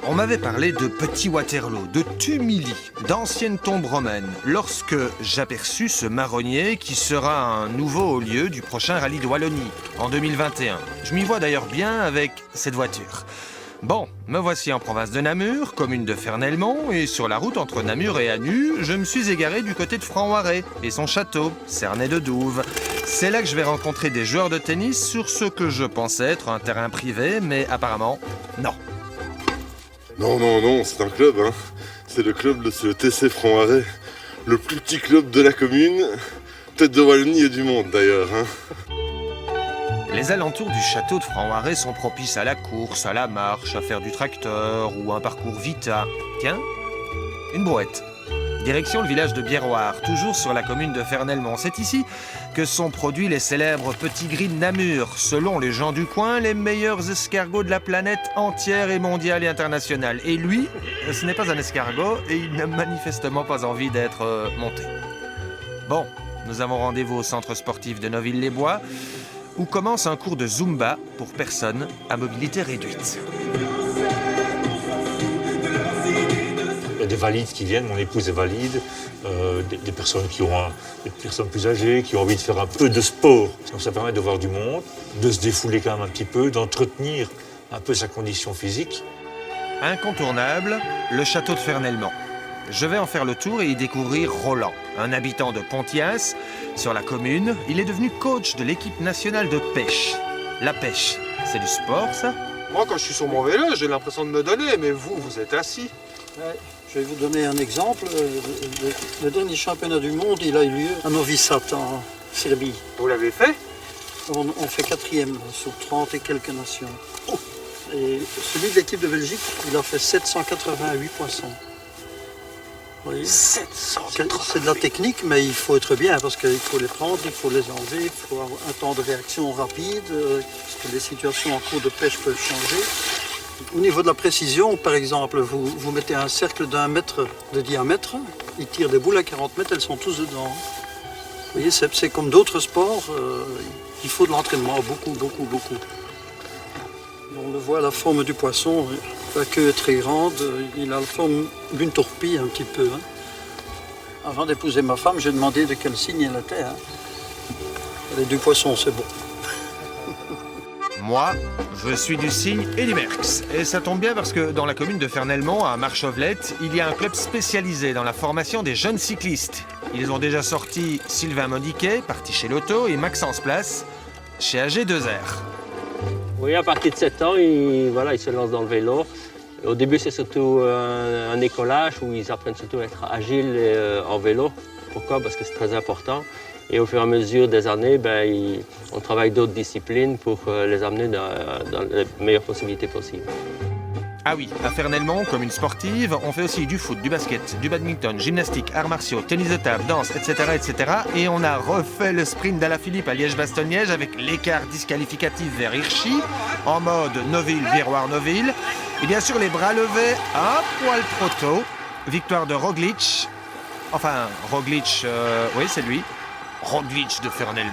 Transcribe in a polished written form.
On m'avait parlé de Petit Waterloo, de Tumilly, d'anciennes tombes romaines, lorsque j'aperçus ce marronnier qui sera un nouveau haut lieu du prochain rallye de Wallonie, en 2021. Je m'y vois d'ailleurs bien avec cette voiture. Bon, me voici en province de Namur, commune de Fernelmont, et sur la route entre Namur et Anu, je me suis égaré du côté de Franc-Ouarez et son château, Cernay-de-Douve. C'est là que je vais rencontrer des joueurs de tennis sur ce que je pensais être un terrain privé, mais apparemment, non. Non, c'est un club, hein. C'est le club, c'est le TC Franc-Ouarez, le plus petit club de la commune, peut-être de Wallonie et du monde d'ailleurs, hein. Les alentours du château de Franc-Ouarez sont propices à la course, à la marche, à faire du tracteur ou un parcours Vita. Tiens, une brouette. Direction le village de Biéroire, toujours sur la commune de Fernelmont. C'est ici que sont produits les célèbres petits gris de Namur, selon les gens du coin, les meilleurs escargots de la planète entière et mondiale et internationale. Et lui, ce n'est pas un escargot et il n'a manifestement pas envie d'être monté. Bon, nous avons rendez-vous au centre sportif de Noville-les-Bois, où commence un cours de Zumba pour personnes à mobilité réduite. Il y a des valides qui viennent, mon épouse est valide, des personnes des personnes plus âgées qui ont envie de faire un peu de sport. Donc ça permet de voir du monde, de se défouler quand même un petit peu, d'entretenir un peu sa condition physique. Incontournable, le château de Fernelmont. Je vais en faire le tour et y découvrir Roland, un habitant de Pontias, sur la commune. Il est devenu coach de l'équipe nationale de pêche. La pêche, c'est du sport, ça? Moi, quand je suis sur mon vélo, j'ai l'impression de me donner, mais vous êtes assis. Ouais, je vais vous donner un exemple. Le dernier championnat du monde, il a eu lieu à Novi Sad, en Serbie. Vous l'avez fait? On fait 4e sur 30 et quelques nations. Et celui de l'équipe de Belgique, il a fait 788 poissons. Vous voyez, 788. C'est de la technique, mais il faut être bien parce qu'il faut les prendre, il faut les enlever, il faut avoir un temps de réaction rapide, parce que les situations en cours de pêche peuvent changer. Au niveau de la précision, par exemple, vous mettez un cercle d'1 mètre de diamètre, ils tirent des boules à 40 mètres, elles sont tous dedans. Vous voyez, c'est comme d'autres sports, il faut de l'entraînement, beaucoup. On le voit, la forme du poisson, la queue est très grande, il a la forme d'une tourpille un petit peu. Hein. Avant d'épouser ma femme, j'ai demandé de quel signe elle était. Hein. Elle est du poisson, c'est bon. Moi, je suis du Cygne et du Merx. Et ça tombe bien parce que dans la commune de Fernelmont, à Marchauvelette, il y a un club spécialisé dans la formation des jeunes cyclistes. Ils ont déjà sorti Sylvain Modiquet, parti chez Lotto, et Maxence Place, chez AG2R. Oui, à partir de 7 ans, ils se lancent dans le vélo. Au début, c'est surtout un écolage où ils apprennent surtout à être agiles en vélo. Pourquoi? Parce que c'est très important. Et au fur et à mesure des années, on travaille d'autres disciplines pour les amener dans les meilleures possibilités possibles. Ah oui, à Fernelmont, commune sportive, on fait aussi du foot, du basket, du badminton, gymnastique, arts martiaux, tennis de table, danse, etc. Et on a refait le sprint d'Alaphilippe à Liège-Bastogne-Liège avec l'écart disqualificatif vers Hirschi, en mode Noville-Viroire-Noville. Et bien sûr, les bras levés un poil trop tôt. Victoire de Roglic. Enfin, Roglic, oui, c'est lui. Roglic de Fernelmont.